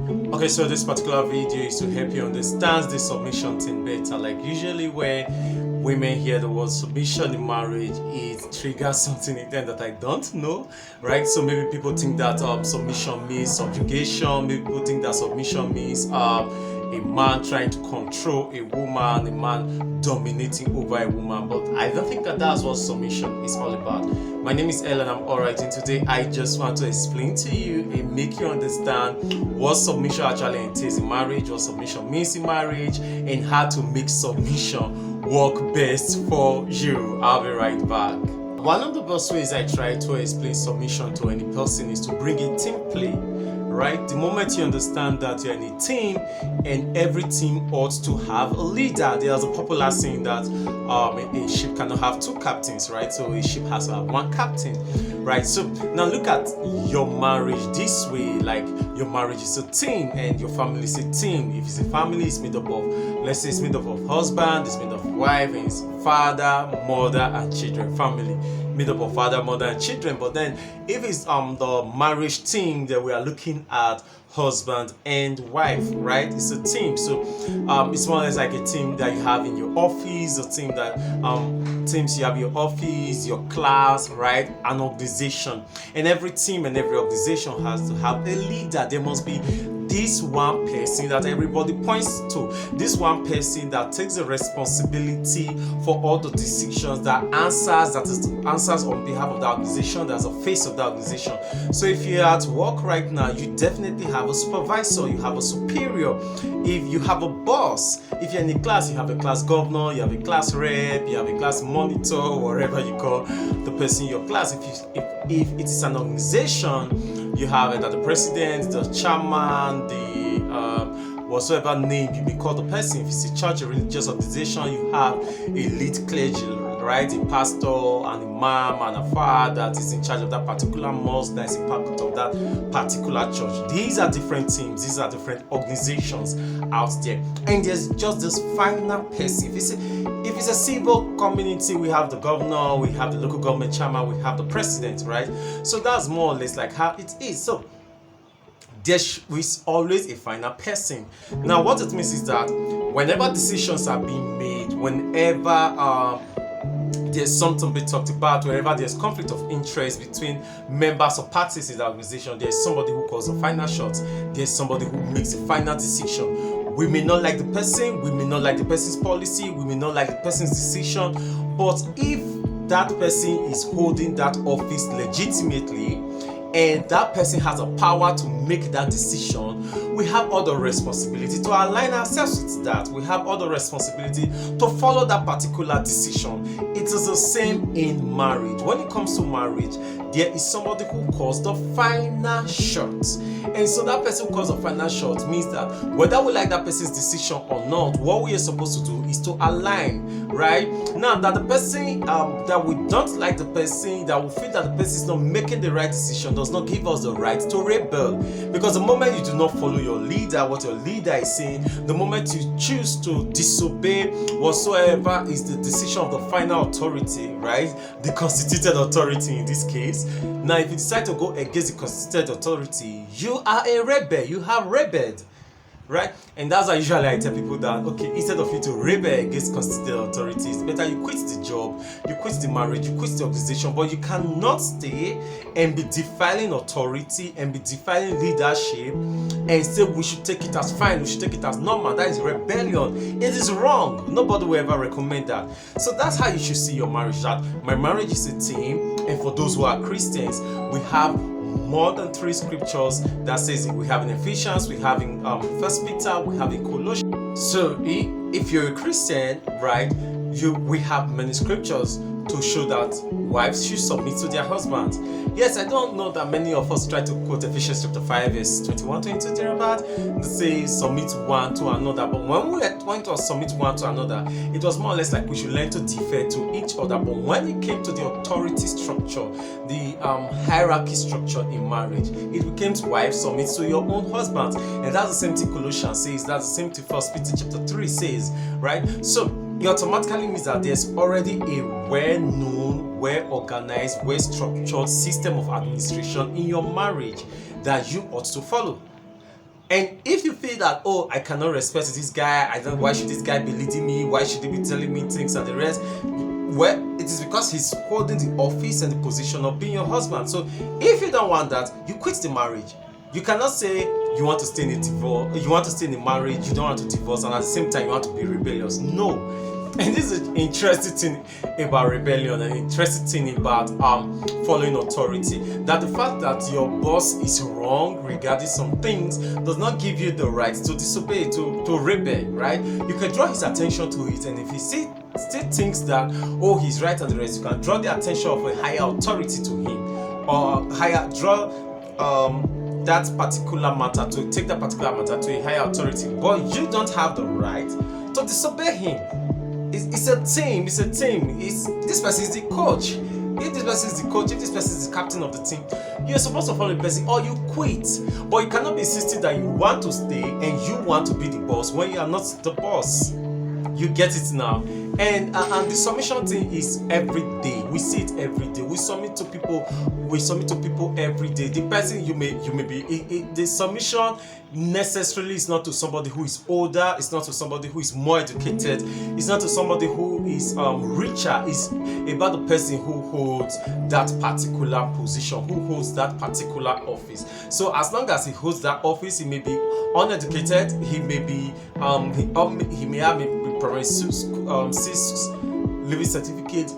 Okay, so this particular video is to help you understand the submission thing better. Like usually when women hear the word submission in marriage, it triggers something in them that I don't know, right? So maybe people think that submission means subjugation. Maybe people think that submission means a man trying to control a woman, a man dominating over a woman. But I don't think that that's what submission is all about. My name is Ellen, I'm alright, and today I just want to explain to you and make you understand what submission actually entails in marriage, what submission means in marriage, and how to make submission work best for you. I'll be right back. One of the best ways I try to explain submission to any person is to bring a team play. Right? The moment you understand that you're in a team and every team ought to have a leader. There's a popular saying that a ship cannot have two captains, right? So a ship has to have one captain, right? So now look at your marriage this way. Like your marriage is a team and your family is a team. If it's a family, it's made up of, let's say it's made up of husband, it's made up of wife, and it's father, mother, and children. Family made up of father, mother, and children. But then if it's the marriage team that we are looking at, husband and wife, right? It's a team. So it's more or less like a team that you have in your office, a team that teams you have your office, your class, right? An organization. And every team and every organization has to have a leader. There must be this one person that everybody points to, this one person that takes the responsibility for all the decisions, that answers on behalf of the organization, that's the face of the organization. So if you're at work right now, you definitely have a supervisor, you have a superior. If you have a boss, if you're in a class, you have a class governor, you have a class rep, you have a class monitor, whatever you call the person in your class. If it is an organization, you have the president, the chairman, the whatsoever name you may call the person. If it's a church, a religious organization, you have a lead clergy, right? A pastor, an imam, and a father that is in charge of that particular mosque, that is a part of that particular church. These are different teams, these are different organizations out there. And there's just this final person. If it's a civil community, we have the governor, we have the local government chairman, we have the president, right? So that's more or less like how it is. So there is always a final person. Now what it means is that whenever decisions are being made, whenever there's something being talked about, wherever there's conflict of interest between members or parties in the organization, there's somebody who calls the final shots, there's somebody who makes the final decision. We may not like the person, we may not like the person's policy, we may not like the person's decision, but if that person is holding that office legitimately and that person has a power to make that decision, we have all the responsibility to align ourselves with that. We have all the responsibility to follow that particular decision. It is the same in marriage. When it comes to marriage, there is somebody who calls the final shots. And so that person who calls the final shot means that whether we like that person's decision or not, what we are supposed to do is to align, right? Now that the person that we don't like, the person that we feel that the person is not making the right decision, does not give us the right to rebel. Because the moment you do not follow your leader, what your leader is saying, the moment you choose to disobey whatsoever is the decision of the final authority, right? The constituted authority in this case. Now if you decide to go against the constituted authority, you are a rebel, you have rebelled, right? And that's why usually I tell people that, okay, instead of you to rebel against constituted authorities, it's better you quit the job, you quit the marriage, you quit the organization. But you cannot stay and be defiling authority and be defiling leadership and say we should take it as fine, we should take it as normal. That is rebellion. It is wrong. Nobody will ever recommend that. So that's how you should see your marriage, that my marriage is a team. And for those who are Christians, we have more than 3 scriptures that says it. We have in Ephesians, we have in 1 Peter, we have in Colossians. So if you're a Christian, right, we have many scriptures to show that wives should submit to their husbands. Yes, I don't know that many of us try to quote Ephesians chapter 5 verse 21, 22 thereabout, to say submit one to another. But when we went to submit one to another, it was more or less like we should learn to defer to each other. But when it came to the authority structure, the hierarchy structure in marriage, it became wives submit to your own husbands. And that's the same thing Colossians says, that's the same thing 1 Peter chapter 3 says, right? So it automatically means that there's already a well-known, well-organized, well-structured system of administration in your marriage that you ought to follow. And if you feel that, oh, I cannot respect this guy, I don't, why should this guy be leading me, why should he be telling me things and the rest, well, it is because he's holding the office and the position of being your husband. So if you don't want that, you quit the marriage. You cannot say you want to stay in a divorce, you want to stay in a marriage, you don't want to divorce, and at the same time you want to be rebellious. No. And this is an interesting thing about rebellion, and interesting thing about following authority. That the fact that your boss is wrong regarding some things does not give you the right to disobey, to rebel, right? You can draw his attention to it, and if he still thinks that, oh, he's right and the rest, you can draw the attention of a higher authority to him, or draw that particular matter, to take that particular matter to a higher authority. But you don't have the right to disobey him. It's a team. This person is the coach. If this person is the coach, if this person is the captain of the team, you're supposed to follow the person or you quit. But you cannot be insisting that you want to stay and you want to be the boss when you are not the boss. You get it now. And the submission thing is every day. We see it every day. We submit to people every day. The person you may be, the submission necessarily is not to somebody who is older, it's not to somebody who is more educated, it's not to somebody who is richer. It's about the person who holds that particular position, who holds that particular office. So as long as he holds that office, he may be uneducated, he may be he may have probably 6 living certificate,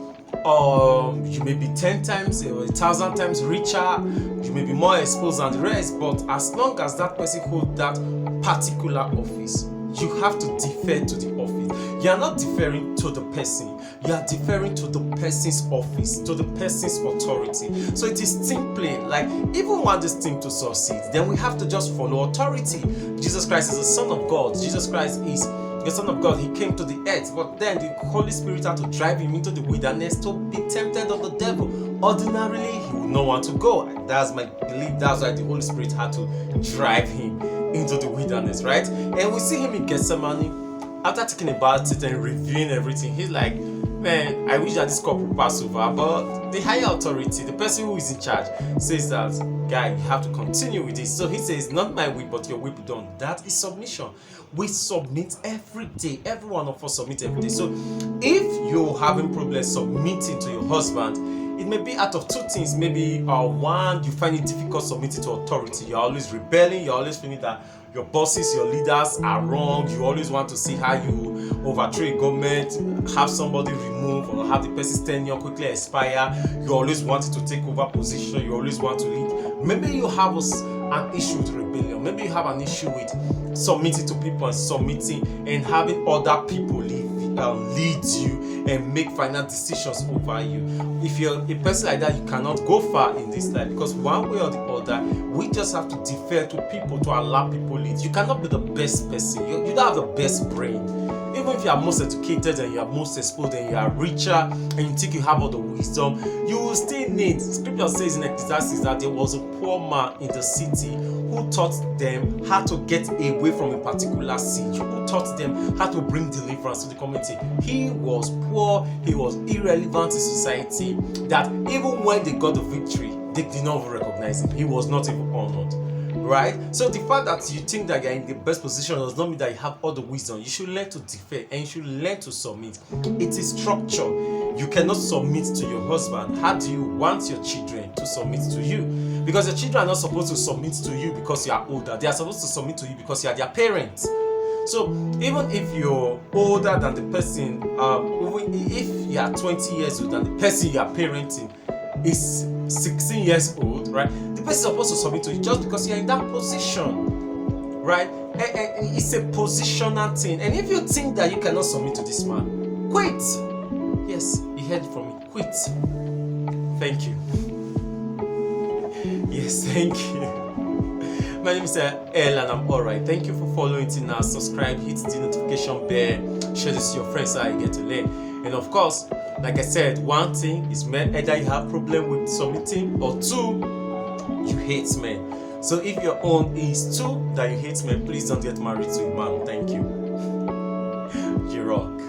you may be 10 times or 1,000 times richer, you may be more exposed than the rest, but as long as that person holds that particular office, you have to defer to the office. You are not deferring to the person, you are deferring to the person's office, to the person's authority. So it is team play. Like, even want this team to succeed, then we have to just follow authority. Jesus Christ is the Son of God. Jesus Christ is the Son of God. He came to the earth, but then the Holy Spirit had to drive him into the wilderness to be tempted of the devil. Ordinarily, he would not want to go. That's my belief. That's why the Holy Spirit had to drive him into the wilderness, right? And we see him in Gethsemane. After thinking about it and reviewing everything, he's like, man, I wish that this cup would pass over. But the higher authority, the person who is in charge, says that, guy, you have to continue with this. So he says, not my will, but your will be done. That is submission. We submit every day. Every one of us submit every day. So if you're having problems submitting to your husband, it may be out of two things. Maybe one, you find it difficult submitting to authority. You're always rebelling. You're always feeling that your bosses, your leaders are wrong. You always want to see how you overthrow a government, have somebody removed, or have the person's tenure quickly expire. You always want to take over position. You always want to lead. Maybe you have an issue with rebellion. Maybe you have an issue with submitting to people and submitting and having other people lead you and make final decisions over you. If you're a person like that, you cannot go far in this life, because one way or the other, we just have to defer to people, to allow people lead. You cannot be the best person. You don't have the best brain. Even if you are most educated and you are most exposed and you are richer and you think you have all the wisdom, you will still need. Scripture says in Ecclesiastes that there was a poor man in the city who taught them how to get away from a particular siege, who taught them how to bring deliverance to the community. He was poor, he was irrelevant in society, that even when they got the victory, they did not even recognize him. He was not even honored. Right? So the fact that you think that you're in the best position does not mean that you have all the wisdom. You should learn to defer and you should learn to submit. It is structure. You cannot submit to your husband. How do you want your children to submit to you? Because your children are not supposed to submit to you because you are older. They are supposed to submit to you because you are their parents. So even if you're older than the person, even if you are 20 years old and the person you are parenting is 16 years old, right? The person is supposed to submit to you just because you're in that position, right? And it's a positional thing. And if you think that you cannot submit to this man, quit. Yes, you heard it from me. Quit. Thank you. Yes, thank you. My name is El and I'm alright. Thank you for following till now. Subscribe, hit the notification bell, share this to your friends so you get to learn. And of course, like I said, one thing is men, either you have problem with submitting, or two, you hate men. So if your own is two, that you hate men, please don't get married to a man. Thank you. You rock.